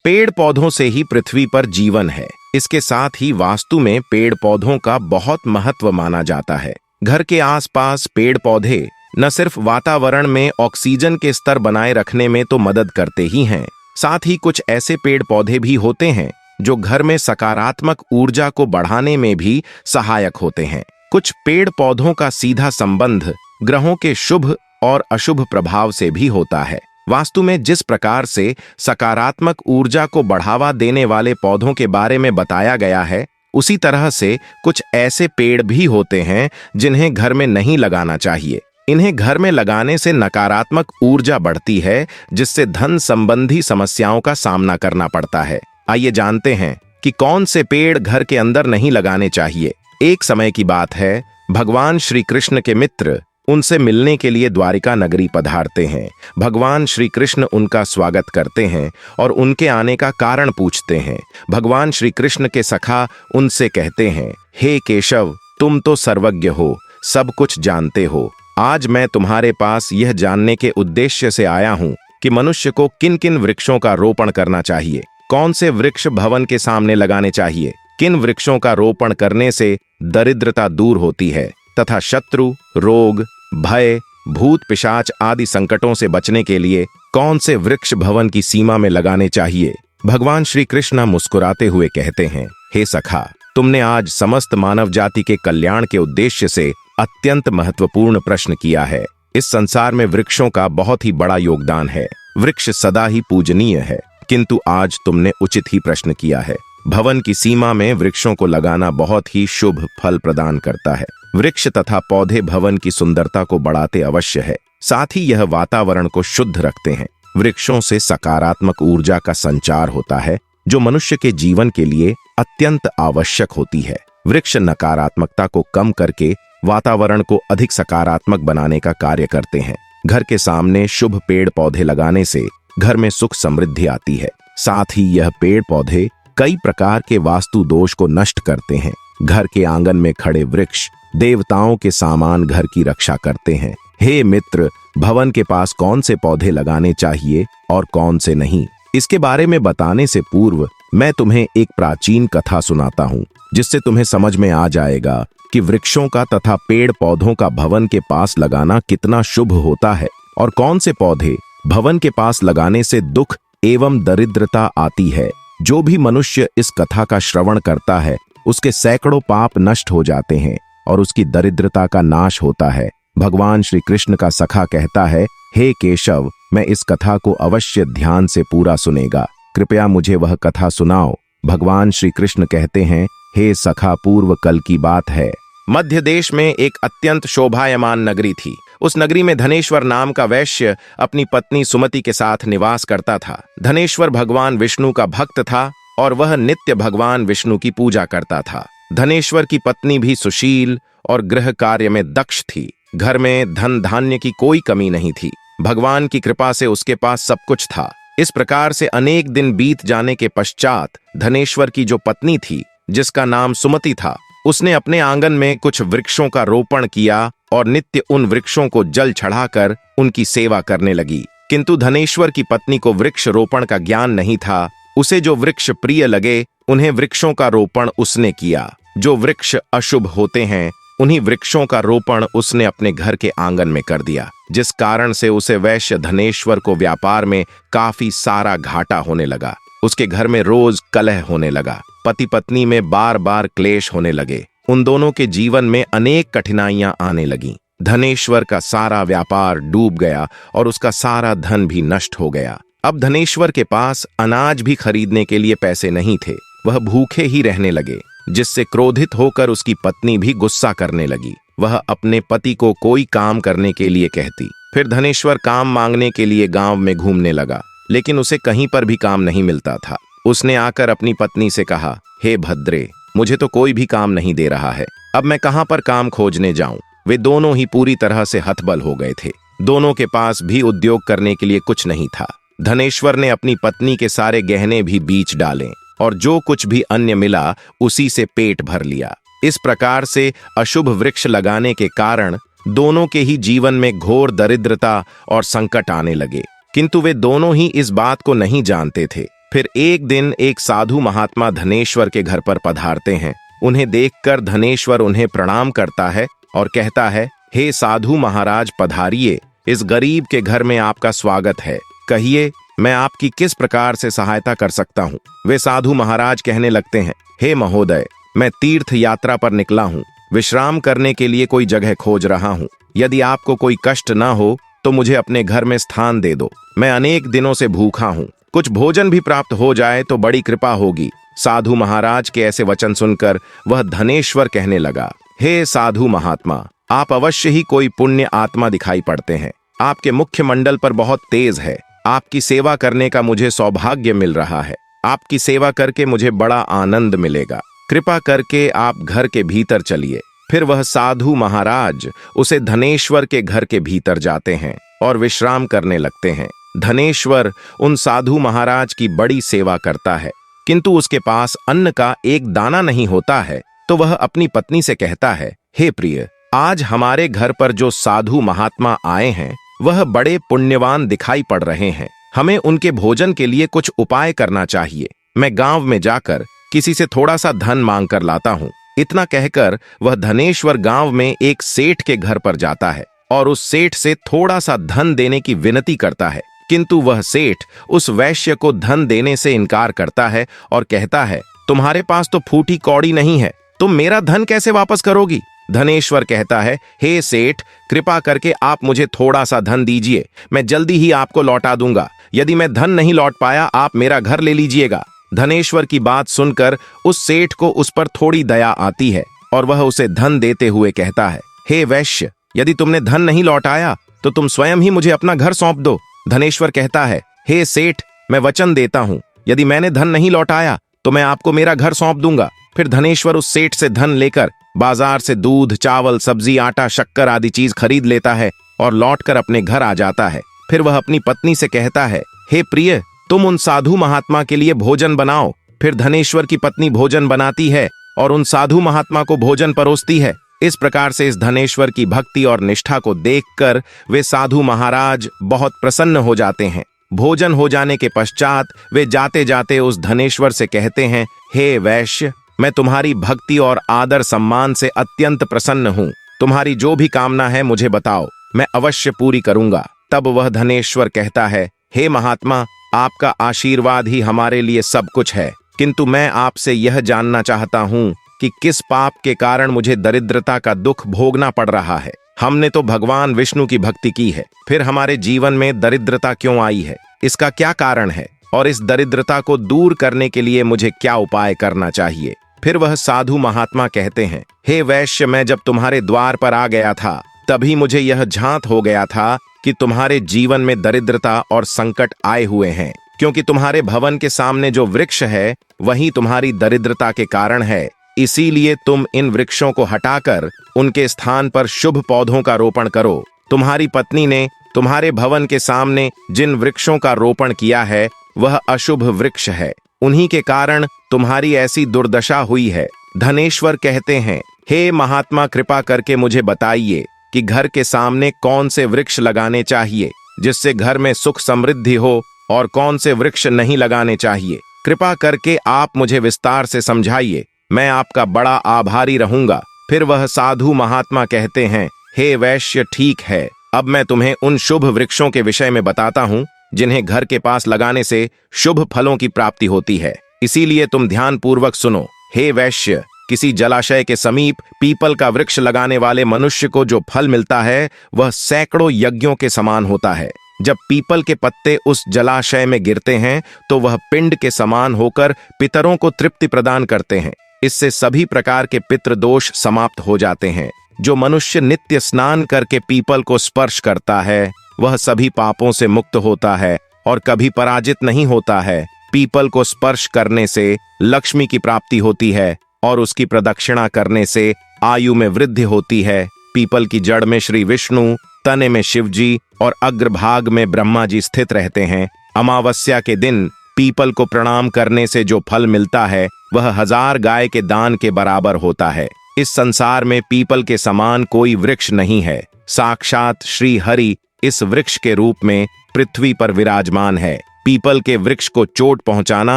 पेड़ पौधों से ही पृथ्वी पर जीवन है। इसके साथ ही वास्तु में पेड़ पौधों का बहुत महत्व माना जाता है। घर के आसपास पेड़ पौधे न सिर्फ वातावरण में ऑक्सीजन के स्तर बनाए रखने में तो मदद करते ही हैं, साथ ही कुछ ऐसे पेड़ पौधे भी होते हैं जो घर में सकारात्मक ऊर्जा को बढ़ाने में भी सहायक होते हैं। कुछ पेड़ पौधों का सीधा संबंध ग्रहों के शुभ और अशुभ प्रभाव से भी होता है। वास्तु में जिस प्रकार से सकारात्मक ऊर्जा को बढ़ावा देने वाले पौधों के बारे में बताया गया है, उसी तरह से कुछ ऐसे पेड़ भी होते हैं जिन्हें घर में नहीं लगाना चाहिए। इन्हें घर में लगाने से नकारात्मक ऊर्जा बढ़ती है, जिससे धन संबंधी समस्याओं का सामना करना पड़ता है। आइए जानते हैं कि कौन से पेड़ घर के अंदर नहीं लगाने चाहिए। एक समय की बात है, भगवान श्री कृष्ण के मित्र उनसे मिलने के लिए द्वारिका नगरी पधारते हैं। भगवान श्री कृष्ण उनका स्वागत करते हैं और उनके आने का कारण पूछते हैं। भगवान श्री कृष्ण के सखा उनसे कहते हैं, हे केशव, तुम तो सर्वज्ञ हो, सब कुछ जानते हो। आज मैं तुम्हारे पास यह जानने के उद्देश्य से आया हूँ कि मनुष्य को किन किन वृक्षों का रोपण करना चाहिए, कौन से वृक्ष भवन के सामने लगाने चाहिए, किन वृक्षों का रोपण करने से दरिद्रता दूर होती है तथा शत्रु, रोग, भय, भूत पिशाच आदि संकटों से बचने के लिए कौन से वृक्ष भवन की सीमा में लगाने चाहिए। भगवान श्री कृष्ण मुस्कुराते हुए कहते हैं, हे सखा, तुमने आज समस्त मानव जाति के कल्याण के उद्देश्य से अत्यंत महत्वपूर्ण प्रश्न किया है। इस संसार में वृक्षों का बहुत ही बड़ा योगदान है। वृक्ष सदा ही पूजनीय है, किंतु आज तुमने उचित ही प्रश्न किया है। भवन की सीमा में वृक्षों को लगाना बहुत ही शुभ फल प्रदान करता है। वृक्ष तथा पौधे भवन की सुंदरता को बढ़ाते अवश्य है, साथ ही यह वातावरण को शुद्ध रखते हैं। वृक्षों से सकारात्मक ऊर्जा का संचार होता है, जो मनुष्य के जीवन के लिए अत्यंत आवश्यक होती है। वृक्ष नकारात्मकता को कम करके वातावरण को अधिक सकारात्मक बनाने का कार्य करते हैं। घर के सामने शुभ पेड़ पौधे लगाने से घर में सुख समृद्धि आती है। साथ ही यह पेड़ पौधे कई प्रकार के वास्तु दोष को नष्ट करते हैं। घर के आंगन में खड़े वृक्ष देवताओं के सामान घर की रक्षा करते हैं। हे मित्र, भवन के पास कौन से पौधे लगाने चाहिए और कौन से नहीं, इसके बारे में बताने से पूर्व मैं तुम्हें एक प्राचीन कथा सुनाता हूँ, जिससे तुम्हें समझ में आ जाएगा कि वृक्षों का तथा पेड़ पौधों का भवन के पास लगाना कितना शुभ होता है और कौन से पौधे भवन के पास लगाने से दुख एवं दरिद्रता आती है। जो भी मनुष्य इस कथा का श्रवण करता है, उसके सैकड़ों पाप नष्ट हो जाते हैं और उसकी दरिद्रता का नाश होता है। भगवान श्री कृष्ण का सखा कहता है, हे केशव, मैं इस कथा को अवश्य ध्यान से पूरा सुनेगा, कृपया मुझे वह कथा सुनाओ। भगवान श्री कृष्ण कहते हैं, हे सखा, पूर्व कल की बात है। मध्य देश में एक अत्यंत शोभायमान नगरी थी। उस नगरी में धनेश्वर नाम का वैश्य अपनी पत्नी सुमति के साथ निवास करता था। धनेश्वर भगवान विष्णु का भक्त था और वह नित्य भगवान विष्णु की पूजा करता था। धनेश्वर की पत्नी भी सुशील और गृह कार्य में दक्ष थी। घर में धन धान्य की कोई कमी नहीं थी। भगवान की कृपा से उसके पास सब कुछ था। इस प्रकार से अनेक दिन बीत जाने के पश्चात धनेश्वर की जो पत्नी थी, जिसका नाम सुमति था, उसने अपने आंगन में कुछ वृक्षों का रोपण किया और नित्य उन वृक्षों को जल चढ़ाकर उनकी सेवा करने लगी। किंतु धनेश्वर की पत्नी को वृक्ष रोपण का ज्ञान नहीं था। उसे जो वृक्ष प्रिय लगे, उन्हें वृक्षों का रोपण उसने किया। जो वृक्ष अशुभ होते हैं, उन्हीं वृक्षों का रोपण उसने अपने घर के आंगन में कर दिया, जिस कारण से उसे वैश्य धनेश्वर को व्यापार में काफी सारा घाटा होने लगा। उसके घर में रोज कलह होने लगा। पति पत्नी में बार बार क्लेश होने लगे। उन दोनों के जीवन में अनेक कठिनाइयां आने लगीं। धनेश्वर का सारा व्यापार डूब गया और उसका सारा धन भी नष्ट हो गया। अब धनेश्वर के पास अनाज भी खरीदने के लिए पैसे नहीं थे। वह भूखे ही रहने लगे, जिससे क्रोधित होकर उसकी पत्नी भी गुस्सा करने लगी। वह अपने पति को कोई काम करने के लिए कहती। फिर धनेश्वर काम मांगने के लिए गांव में घूमने लगा, लेकिन उसे कहीं पर भी काम नहीं मिलता था। उसने आकर अपनी पत्नी से कहा, हे भद्रे, मुझे तो कोई भी काम नहीं दे रहा है, अब मैं कहां पर काम खोजने जाऊं। वे दोनों ही पूरी तरह से हतबल हो गए थे। दोनों के पास भी उद्योग करने के लिए कुछ नहीं था। धनेश्वर ने अपनी पत्नी के सारे गहने भी बेच डाले और जो कुछ भी अन्य मिला उसी से पेट भर लिया। इस प्रकार से अशुभ वृक्ष लगाने के कारण दोनों के ही जीवन में घोर दरिद्रता और संकट आने लगे, किंतु वे दोनों ही इस बात को नहीं जानते थे। फिर एक दिन एक साधु महात्मा धनेश्वर के घर पर पधारते हैं। उन्हें देखकर धनेश्वर उन्हें प्रणाम करता है और कहता है, हे साधु महाराज पधारिए, इस गरीब के घर में आपका स्वागत है। कहिए, मैं आपकी किस प्रकार से सहायता कर सकता हूँ। वे साधु महाराज कहने लगते हैं, हे महोदय, मैं तीर्थ यात्रा पर निकला हूँ, विश्राम करने के लिए कोई जगह खोज रहा हूँ। यदि आपको कोई कष्ट ना हो तो मुझे अपने घर में स्थान दे दो। मैं अनेक दिनों से भूखा हूँ, कुछ भोजन भी प्राप्त हो जाए तो बड़ी कृपा होगी। साधु महाराज के ऐसे वचन सुनकर वह धनेश्वर कहने लगा, हे साधु महात्मा, आप अवश्य ही कोई पुण्य आत्मा दिखाई पड़ते हैं। आपके मुख्य मंडल पर बहुत तेज है। आपकी सेवा करने का मुझे सौभाग्य मिल रहा है। आपकी सेवा करके मुझे बड़ा आनंद मिलेगा। कृपा करके आप घर के भीतर चलिए। फिर वह साधु महाराज उसे धनेश्वर के घर के भीतर जाते हैं और विश्राम करने लगते हैं। धनेश्वर उन साधु महाराज की बड़ी सेवा करता है, किंतु उसके पास अन्न का एक दाना नहीं होता है। तो वह अपनी पत्नी से कहता है, हे प्रिय, आज हमारे घर पर जो साधु महात्मा आए हैं वह बड़े पुण्यवान दिखाई पड़ रहे हैं। हमें उनके भोजन के लिए कुछ उपाय करना चाहिए। मैं गांव में जाकर किसी से थोड़ा सा धन मांग कर लाता हूँ। इतना कहकर वह धनेश्वर गांव में एक सेठ के घर पर जाता है और उस सेठ से थोड़ा सा धन देने की विनती करता है, किंतु वह सेठ उस वैश्य को धन देने से इनकार करता है और कहता है, तुम्हारे पास तो फूटी कौड़ी नहीं है, तुम मेरा धन कैसे वापस करोगी। धनेश्वर कहता है, हे सेठ, कृपा करके आप मुझे थोड़ा सा धन दीजिए, मैं जल्दी ही आपको लौटा दूंगा। यदि मैं धन नहीं लौट पाया, आप मेरा घर ले लीजिएगा। धनेश्वर की बात सुनकर उस सेठ को उस पर थोड़ी दया आती है और वह उसे धन देते हुए कहता है, हे वैश्य, यदि तुमने धन नहीं लौटाया तो तुम स्वयं ही मुझे अपना घर सौंप दो। धनेश्वर कहता है, हे सेठ, मैं वचन देता हूँ, यदि मैंने धन नहीं लौटाया तो मैं आपको मेरा घर सौंप दूंगा। फिर धनेश्वर उस सेठ से धन लेकर बाजार से दूध, चावल, सब्जी, आटा, शक्कर आदि चीज खरीद लेता है और लौटकर अपने घर आ जाता है। फिर वह अपनी पत्नी से कहता है, हे प्रिय, तुम उन साधु महात्मा के लिए भोजन बनाओ। फिर धनेश्वर की पत्नी भोजन बनाती है और उन साधु महात्मा को भोजन परोसती है। इस प्रकार से इस धनेश्वर की भक्ति और निष्ठा को देखकर वे साधु महाराज बहुत प्रसन्न हो जाते हैं। भोजन हो जाने के पश्चात वे जाते जाते उस धनेश्वर से कहते हैं, हे वैश्य, मैं तुम्हारी भक्ति और आदर सम्मान से अत्यंत प्रसन्न हूँ। तुम्हारी जो भी कामना है मुझे बताओ, मैं अवश्य पूरी करूंगा। तब वह धनेश्वर कहता है, हे महात्मा, आपका आशीर्वाद ही हमारे लिए सब कुछ है, किंतु मैं आपसे यह जानना चाहता हूँ कि किस पाप के कारण मुझे दरिद्रता का दुख भोगना पड़ रहा है। हमने तो भगवान विष्णु की भक्ति की है, फिर हमारे जीवन में दरिद्रता क्यों आई है, इसका क्या कारण है, और इस दरिद्रता को दूर करने के लिए मुझे क्या उपाय करना चाहिए। फिर वह साधु महात्मा कहते हैं, हे वैश्य, मैं जब तुम्हारे द्वार पर आ गया था तभी मुझे यह झांत हो गया था कि तुम्हारे जीवन में दरिद्रता और संकट आए हुए हैं, क्योंकि तुम्हारे भवन के सामने जो वृक्ष है वही तुम्हारी दरिद्रता के कारण है। इसीलिए तुम इन वृक्षों को हटाकर उनके स्थान पर शुभ पौधों का रोपण करो। तुम्हारी पत्नी ने तुम्हारे भवन के सामने जिन वृक्षों का रोपण किया है वह अशुभ वृक्ष है, उन्हीं के कारण तुम्हारी ऐसी दुर्दशा हुई है। धनेश्वर कहते हैं, हे महात्मा, कृपा करके मुझे बताइए कि घर के सामने कौन से वृक्ष लगाने चाहिए जिससे घर में सुख समृद्धि हो, और कौन से वृक्ष नहीं लगाने चाहिए। कृपा करके आप मुझे विस्तार से समझाइए, मैं आपका बड़ा आभारी रहूंगा। फिर वह साधु महात्मा कहते हैं, हे वैश्य, ठीक है, अब मैं तुम्हें उन शुभ वृक्षों के विषय में बताता हूँ जिन्हें घर के पास लगाने से शुभ फलों की प्राप्ति होती है। इसीलिए तुम ध्यान पूर्वक सुनो। हे वैश्य, किसी जलाशय के समीप पीपल का वृक्ष लगाने वाले मनुष्य को जो फल मिलता है वह सैकड़ों यज्ञों के समान होता है। जब पीपल के पत्ते उस जलाशय में गिरते हैं तो वह पिंड के समान होकर पितरों को तृप्ति प्रदान करते हैं। इससे सभी प्रकार के पितृदोष समाप्त हो जाते हैं। जो मनुष्य नित्य स्नान करके पीपल को स्पर्श करता है वह सभी पापों से मुक्त होता है और कभी पराजित नहीं होता है। पीपल को स्पर्श करने से लक्ष्मी की प्राप्ति होती है और उसकी प्रदक्षिणा करने से आयु में वृद्धि होती है। पीपल की जड़ में श्री विष्णु, तने में शिवजी और अग्रभाग में ब्रह्मा जी स्थित रहते हैं। अमावस्या के दिन पीपल को प्रणाम करने से जो फल मिलता है वह 1000 गाय के दान के बराबर होता है। इस संसार में पीपल के समान कोई वृक्ष नहीं है। साक्षात श्री हरि इस वृक्ष के रूप में पृथ्वी पर विराजमान है। पीपल के वृक्ष को चोट पहुंचाना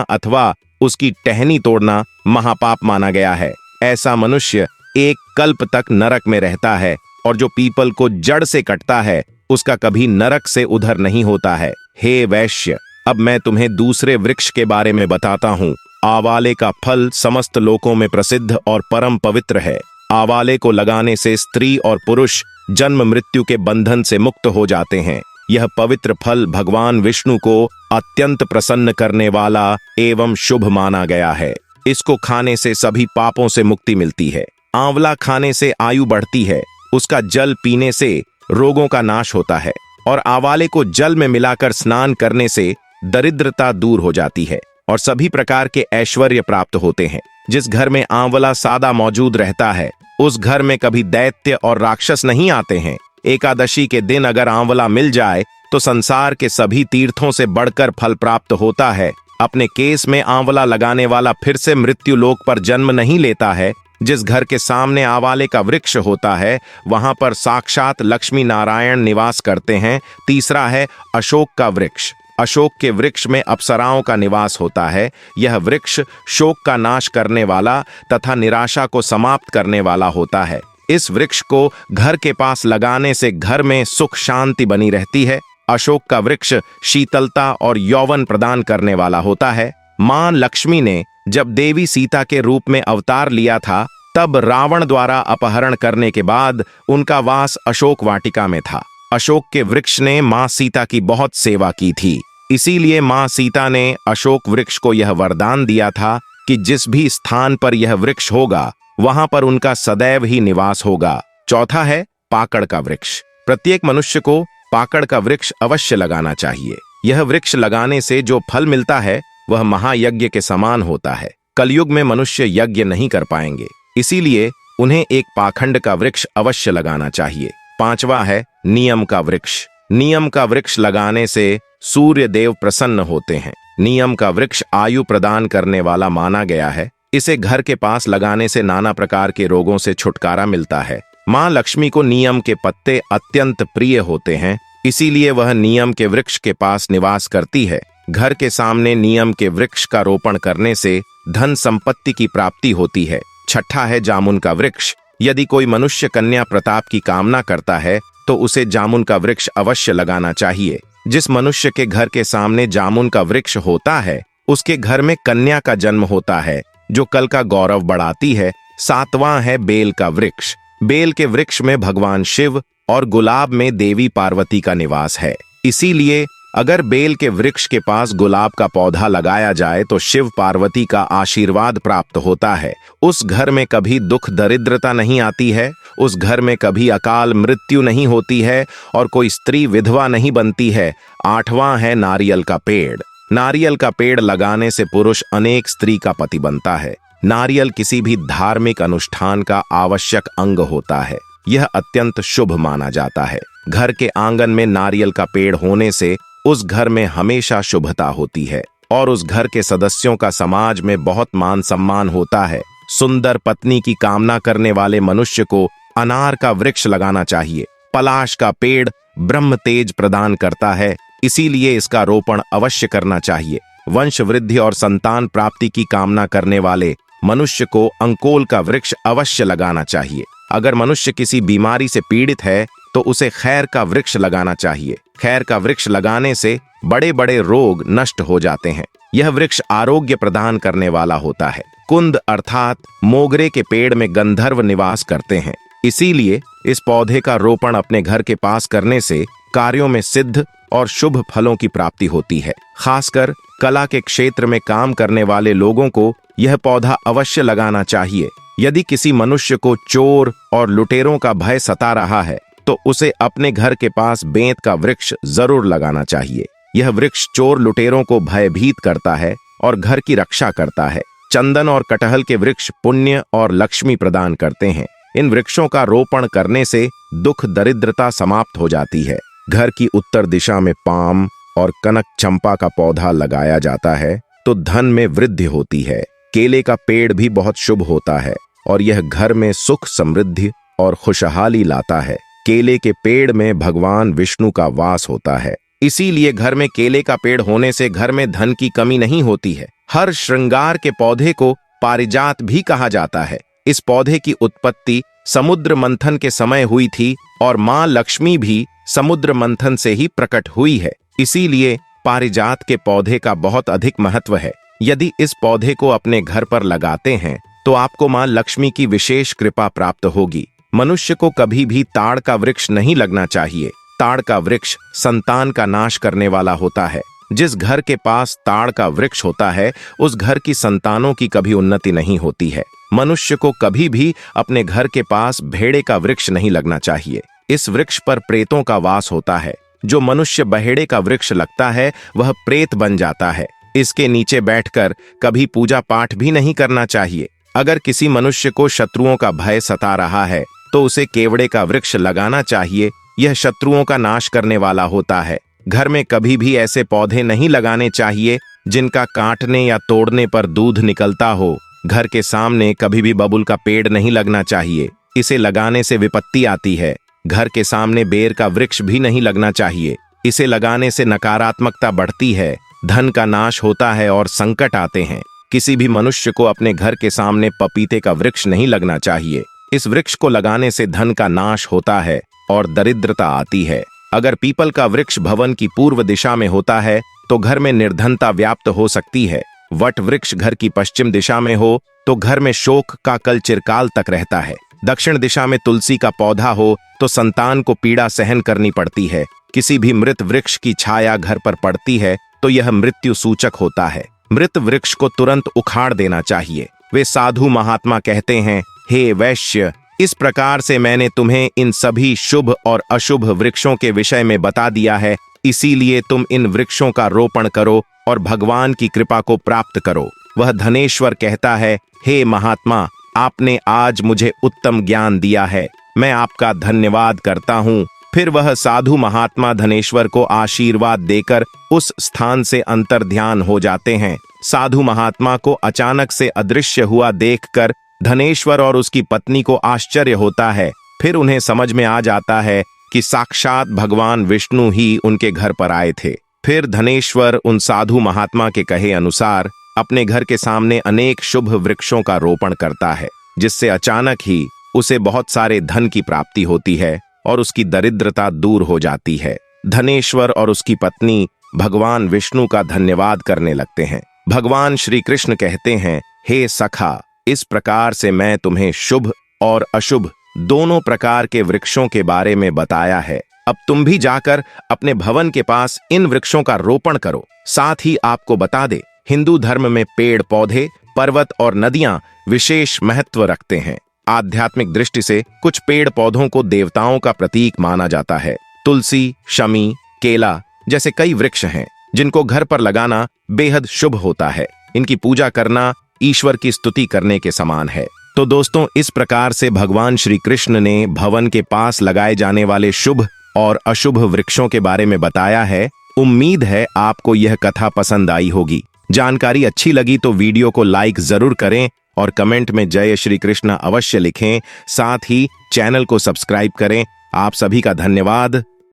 अथवा उसकी टहनी तोड़ना महापाप माना गया है। ऐसा मनुष्य एक कल्प तक नरक में रहता है और जो पीपल को जड़ से कटता है उसका कभी नरक से उधर नहीं होता है। हे वैश्य, अब मैं तुम्हें दूसरे वृक्ष के बारे में बताता हूँ। आवाले का फल समस्त लोकों में प्रसिद्ध और परम पवित्र है। आवाले को लगाने से स्त्री और पुरुष जन्म मृत्यु के बंधन से मुक्त हो जाते हैं। यह पवित्र फल भगवान विष्णु को अत्यंत प्रसन्न करने वाला एवं शुभ माना गया है। इसको खाने से सभी पापों से मुक्ति मिलती है। आंवला खाने से आयु बढ़ती है। उसका जल पीने से रोगों का नाश होता है और आंवले को जल में मिलाकर स्नान करने से दरिद्रता दूर हो जाती है और सभी प्रकार के ऐश्वर्य प्राप्त होते हैं। जिस घर में आंवला सादा मौजूद रहता है उस घर में कभी दैत्य और राक्षस नहीं आते हैं। एकादशी के दिन अगर आंवला मिल जाए तो संसार के सभी तीर्थों से बढ़कर फल प्राप्त होता है। अपने केस में आंवला लगाने वाला फिर से मृत्यु लोक पर जन्म नहीं लेता है। जिस घर के सामने आंवले का वृक्ष होता है वहां पर साक्षात लक्ष्मी नारायण निवास करते हैं। तीसरा है अशोक का वृक्ष। अशोक के वृक्ष में अप्सराओं का निवास होता है। यह वृक्ष शोक का नाश करने वाला तथा निराशा को समाप्त करने वाला होता है। इस वृक्ष को घर के पास लगाने से घर में सुख शांति बनी रहती है। अशोक का वृक्ष शीतलता और यौवन प्रदान करने वाला होता है। मां लक्ष्मी ने जब देवी सीता के रूप में अवतार लिया था तब रावण द्वारा अपहरण करने के बाद उनका वास अशोक वाटिका में था। अशोक के वृक्ष ने मां सीता की बहुत सेवा की थी। इसीलिए मां सीता ने अशोक वृक्ष को यह वरदान दिया था कि जिस भी स्थान पर यह वृक्ष होगा वहां पर उनका सदैव ही निवास होगा। चौथा है पाकड़ का वृक्ष। प्रत्येक मनुष्य को पाकड़ का वृक्ष अवश्य लगाना चाहिए। यह वृक्ष लगाने से जो फल मिलता है वह महायज्ञ के समान होता है। कलयुग में मनुष्य यज्ञ नहीं कर पाएंगे, इसीलिए उन्हें एक पाखंड का वृक्ष अवश्य लगाना चाहिए। पांचवा है नियम का वृक्ष। नियम का वृक्ष लगाने से सूर्य देव प्रसन्न होते हैं। नियम का वृक्ष आयु प्रदान करने वाला माना गया है। इसे घर के पास लगाने से नाना प्रकार के रोगों से छुटकारा मिलता है। मां लक्ष्मी को नियम के पत्ते अत्यंत प्रिय होते हैं, इसीलिए वह नियम के वृक्ष के पास निवास करती है। घर के सामने नियम के वृक्ष का रोपण करने से धन संपत्ति की प्राप्ति होती है। छठा है जामुन का वृक्ष। यदि कोई मनुष्य कन्या प्रताप की कामना करता है तो उसे जामुन का वृक्ष अवश्य लगाना चाहिए। जिस मनुष्य के घर के सामने जामुन का वृक्ष होता है उसके घर में कन्या का जन्म होता है जो कल का गौरव बढ़ाती है। सातवां है बेल का वृक्ष। बेल के वृक्ष में भगवान शिव और गुलाब में देवी पार्वती का निवास है। इसीलिए अगर बेल के वृक्ष के पास गुलाब का पौधा लगाया जाए तो शिव पार्वती का आशीर्वाद प्राप्त होता है। उस घर में कभी दुख दरिद्रता नहीं आती है, उस घर में कभी अकाल मृत्यु नहीं होती है और कोई स्त्री विधवा नहीं बनती है। आठवां है नारियल का पेड़। नारियल का पेड़ लगाने से पुरुष अनेक स्त्री का पति बनता है। नारियल किसी भी धार्मिक अनुष्ठान का आवश्यक अंग होता है। यह अत्यंत शुभ माना जाता है। घर के आंगन में नारियल का पेड़ होने से उस घर में हमेशा शुभता होती है और उस घर के सदस्यों का समाज में बहुत मान सम्मान होता है। सुंदर पत्नी की कामना करने वाले मनुष्य को अनार का वृक्ष लगाना चाहिए। पलाश का पेड़ ब्रह्म तेज प्रदान करता है, इसीलिए इसका रोपण अवश्य करना चाहिए। वंश वृद्धि और संतान प्राप्ति की कामना करने वाले मनुष्य को अंकोल का वृक्ष अवश्य लगाना चाहिए। अगर मनुष्य किसी बीमारी से पीड़ित है तो उसे खैर का वृक्ष लगाना चाहिए। खैर का वृक्ष लगाने से बड़े बड़े रोग नष्ट हो जाते हैं। यह वृक्ष आरोग्य प्रदान करने वाला होता है। कुंद अर्थात मोगरे के पेड़ में गंधर्व निवास करते हैं, इसीलिए इस पौधे का रोपण अपने घर के पास करने से कार्यों में सिद्ध और शुभ फलों की प्राप्ति होती है। खासकर कला के क्षेत्र में काम करने वाले लोगों को यह पौधा अवश्य लगाना चाहिए। यदि किसी मनुष्य को चोर और लुटेरों का भय सता रहा है तो उसे अपने घर के पास बेंत का वृक्ष जरूर लगाना चाहिए। यह वृक्ष चोर लुटेरों को भयभीत करता है और घर की रक्षा करता है। चंदन और कटहल के वृक्ष पुण्य और लक्ष्मी प्रदान करते हैं। इन वृक्षों का रोपण करने से दुख दरिद्रता समाप्त हो जाती है। घर की उत्तर दिशा में पाम और कनक चंपा का पौधा लगाया जाता है तो धन में वृद्धि होती है। केले का पेड़ भी बहुत शुभ होता है और यह घर में सुख समृद्धि और खुशहाली लाता है। केले के पेड़ में भगवान विष्णु का वास होता है। इसीलिए घर में केले का पेड़ होने से घर में धन की कमी नहीं होती है। हर श्रृंगार के पौधे को पारिजात भी कहा जाता है। इस पौधे की उत्पत्ति समुद्र मंथन के समय हुई थी और मां लक्ष्मी भी समुद्र मंथन से ही प्रकट हुई है। इसीलिए पारिजात के पौधे का बहुत अधिक महत्व है। यदि इस पौधे को अपने घर पर लगाते हैं तो आपको मां लक्ष्मी की विशेष कृपा प्राप्त होगी। मनुष्य को कभी भी ताड़ का वृक्ष नहीं लगना चाहिए। ताड़ का वृक्ष संतान का नाश करने वाला होता है। जिस घर के पास ताड़ का वृक्ष होता है उस घर की संतानों की कभी उन्नति नहीं होती है। मनुष्य को कभी भी अपने घर के पास भेड़े का वृक्ष नहीं लगना चाहिए। इस वृक्ष पर प्रेतों का वास होता है। जो मनुष्य बहेड़े का वृक्ष लगता है वह प्रेत बन जाता है। इसके नीचे बैठकर कभी पूजा पाठ भी नहीं करना चाहिए। अगर किसी मनुष्य को शत्रुओं का भय सता रहा है तो उसे केवड़े का वृक्ष लगाना चाहिए। यह शत्रुओं का नाश करने वाला होता है। घर में कभी भी ऐसे पौधे नहीं लगाने चाहिए जिनका काटने या तोड़ने पर दूध निकलता हो। घर के सामने कभी भी बबूल का पेड़ नहीं लगना चाहिए। इसे लगाने से विपत्ति आती है। घर के सामने बेर का वृक्ष भी नहीं लगना चाहिए। इसे लगाने से नकारात्मकता बढ़ती है, धन का नाश होता है और संकट आते हैं। किसी भी मनुष्य को अपने घर के सामने पपीते का वृक्ष नहीं लगना चाहिए। इस वृक्ष को लगाने से धन का नाश होता है और दरिद्रता आती है। अगर पीपल का वृक्ष भवन की पूर्व दिशा में होता है तो घर में निर्धनता व्याप्त हो सकती है। वट वृक्ष घर की पश्चिम दिशा में हो तो घर में शोक का कल चिरकाल तक रहता है। दक्षिण दिशा में तुलसी का पौधा हो तो संतान को पीड़ा सहन करनी पड़ती है। किसी भी मृत वृक्ष की छाया घर पर पड़ती है तो यह मृत्यु सूचक होता है। मृत वृक्ष को तुरंत उखाड़ देना चाहिए। वे साधु महात्मा कहते हैं, हे वैश्य, इस प्रकार से मैंने तुम्हें इन सभी शुभ और अशुभ वृक्षों के विषय में बता दिया है। इसीलिए तुम इन वृक्षों का रोपण करो और भगवान की कृपा को प्राप्त करो। वह धनेश्वर कहता है, हे महात्मा, आपने आज मुझे उत्तम ज्ञान दिया है। मैं आपका धन्यवाद करता हूँ। फिर वह साधु महात्मा धनेश्वर को आशीर्वाद देकर उस स्थान से अंतर्ध्यान हो जाते हैं। साधु महात्मा को अचानक से अदृश्य हुआ देखकर धनेश्वर और उसकी पत्नी को आश्चर्य होता है। फिर उन्हें समझ में आ जाता है कि साक्षात भगवान विष्णु ही उनके घर पर आए थे। फिर धनेश्वर उन साधु महात्मा के कहे अनुसार अपने घर के सामने अनेक शुभ वृक्षों का रोपण करता है, जिससे अचानक ही उसे बहुत सारे धन की प्राप्ति होती है और उसकी दरिद्रता दूर हो जाती है। धनेश्वर और उसकी पत्नी भगवान विष्णु का धन्यवाद करने लगते हैं। भगवान श्री कृष्ण कहते हैं, हे सखा, इस प्रकार से मैं तुम्हें शुभ और अशुभ दोनों प्रकार के वृक्षों के बारे में बताया है। अब तुम भी जाकर अपने भवन के पास इन वृक्षों का रोपण करो। साथ ही आपको बता दे, हिंदू धर्म में पेड़ पौधे, पर्वत और नदियां विशेष महत्व रखते हैं। आध्यात्मिक दृष्टि से कुछ पेड़ पौधों को देवताओं का प्रतीक माना जाता है। तुलसी, शमी, केला जैसे कई वृक्ष हैं जिनको घर पर लगाना बेहद शुभ होता है। इनकी पूजा करना ईश्वर की स्तुति करने के समान है। तो दोस्तों, इस प्रकार से भगवान श्री कृष्ण ने भवन के पास लगाए जाने वाले शुभ और अशुभ वृक्षों के बारे में बताया है। उम्मीद है आपको यह कथा पसंद आई होगी। जानकारी अच्छी लगी तो वीडियो को लाइक जरूर करें और कमेंट में जय श्री कृष्ण अवश्य लिखें। साथ ही चैनल को सब्सक्राइब करें। आप सभी का धन्यवाद।